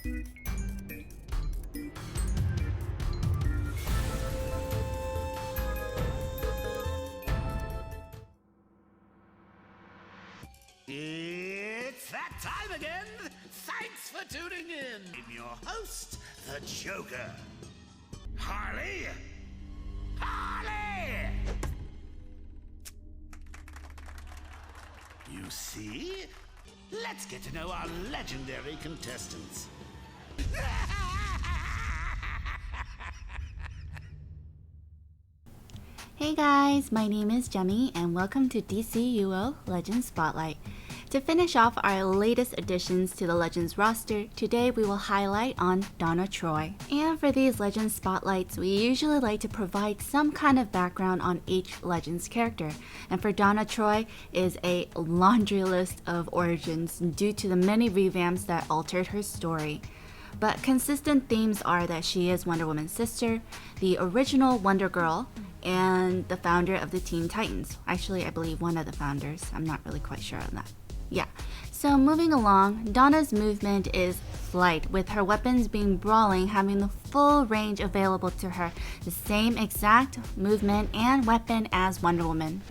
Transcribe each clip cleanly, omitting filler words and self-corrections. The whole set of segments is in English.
It's that time again! Thanks for tuning in! I'm your host, the Joker. Harley! Harley! You see? Let's get to know our legendary contestants. Hey guys, my name is Jemmy and welcome to DCUO Legends Spotlight. To finish off our latest additions to the Legends roster, today we will highlight on Donna Troy. And for these Legends Spotlights, we usually like to provide some kind of background on each Legends character. And for Donna Troy is a laundry list of origins due to the many revamps that altered her story. But consistent themes are that she is Wonder Woman's sister, the original Wonder Girl, and the founder of the Teen Titans. Actually, I believe one of the founders. I'm not really quite sure on that. Yeah, so moving along, Donna's movement is flight, with her weapons being brawling, having the full range available to her, the same exact movement and weapon as Wonder Woman.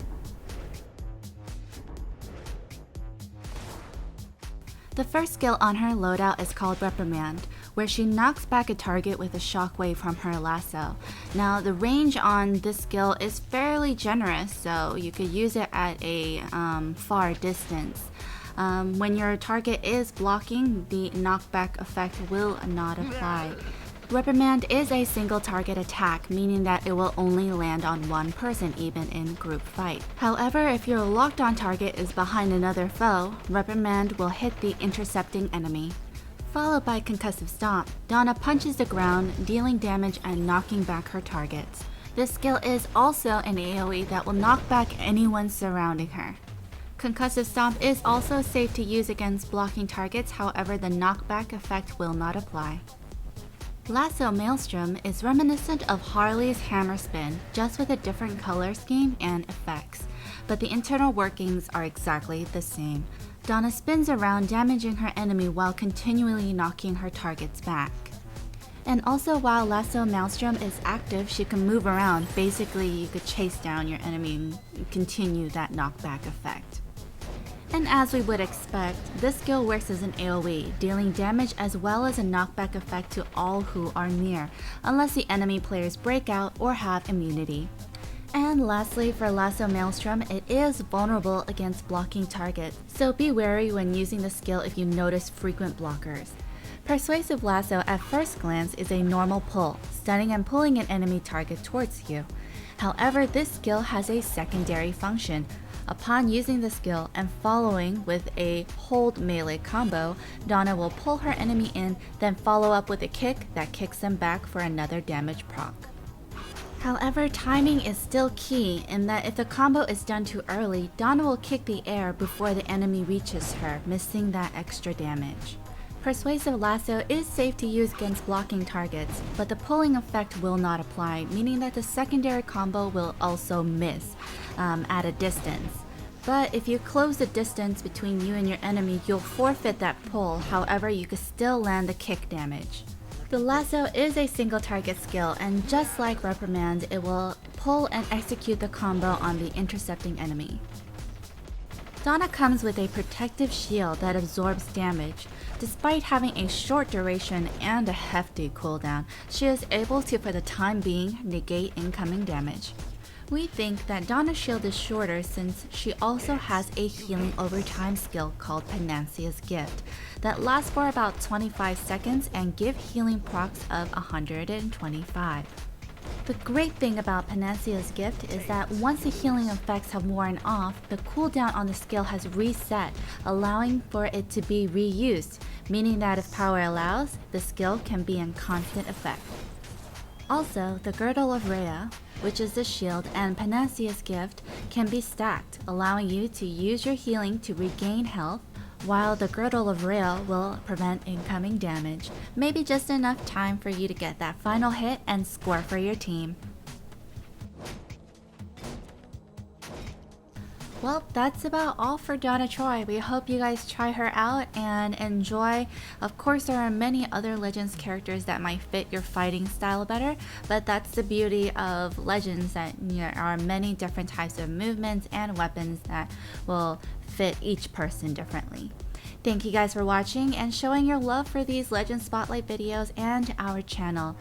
The first skill on her loadout is called Reprimand, where she knocks back a target with a shockwave from her lasso. Now, the range on this skill is fairly generous, so you could use it at a far distance. When your target is blocking, the knockback effect will not apply. Reprimand is a single target attack, meaning that it will only land on one person, even in group fight. However, if your locked on target is behind another foe, Reprimand will hit the intercepting enemy. Followed by Concussive Stomp, Donna punches the ground, dealing damage and knocking back her targets. This skill is also an AoE that will knock back anyone surrounding her. Concussive Stomp is also safe to use against blocking targets, however the knockback effect will not apply. Lazio Maelstrom is reminiscent of Harley's Hammer Spin, just with a different color scheme and effects, but the internal workings are exactly the same. Donna spins around, damaging her enemy while continually knocking her targets back. And also, while Lazio Maelstrom is active, she can move around. Basically, you could chase down your enemy and continue that knockback effect. And as we would expect, this skill works as an AoE, dealing damage as well as a knockback effect to all who are near, unless the enemy players break out or have immunity. And lastly, for Lazio Maelstrom, it is vulnerable against blocking targets, so be wary when using the skill if you notice frequent blockers. Persuasive Lasso at first glance is a normal pull, stunning and pulling an enemy target towards you. However, this skill has a secondary function. Upon using the skill and following with a hold melee combo, Donna will pull her enemy in, then follow up with a kick that kicks them back for another damage proc. However, timing is still key in that if the combo is done too early, Donna will kick the air before the enemy reaches her, missing that extra damage. Persuasive Lasso is safe to use against blocking targets, but the pulling effect will not apply, meaning that the secondary combo will also miss at a distance. But if you close the distance between you and your enemy, you'll forfeit that pull, however you could still land the kick damage. The lasso is a single target skill, and just like Reprimand, it will pull and execute the combo on the intercepting enemy. Donna comes with a protective shield that absorbs damage. Despite having a short duration and a hefty cooldown, she is able to, for the time being, negate incoming damage. We think that Donna's shield is shorter since she also has a healing over time skill called Panacea's Gift that lasts for about 25 seconds and give healing procs of 125. The great thing about Panacea's Gift is that once the healing effects have worn off, the cooldown on the skill has reset, allowing for it to be reused, meaning that if power allows, the skill can be in constant effect. Also, the Girdle of Rhea, which is the shield, and Panacea's Gift can be stacked, allowing you to use your healing to regain health, while the Girdle of Rhea will prevent incoming damage, maybe just enough time for you to get that final hit and score for your team. Well, that's about all for Donna Troy. We hope you guys try her out and enjoy. Of course, there are many other Legends characters that might fit your fighting style better, but that's the beauty of Legends, that there are many different types of movements and weapons that will fit each person differently. Thank you guys for watching and showing your love for these Legend Spotlight videos and our channel.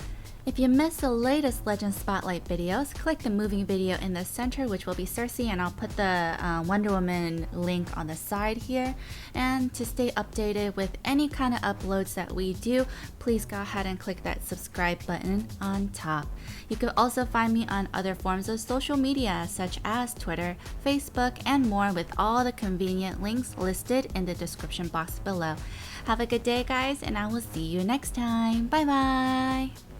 If you missed the latest Legend Spotlight videos, click the moving video in the center, which will be Cersei, and I'll put the Wonder Woman link on the side here. And to stay updated with any kind of uploads that we do, please go ahead and click that subscribe button on top. You can also find me on other forms of social media such as Twitter, Facebook, and more, with all the convenient links listed in the description box below. Have a good day, guys, and I will see you next time. Bye bye!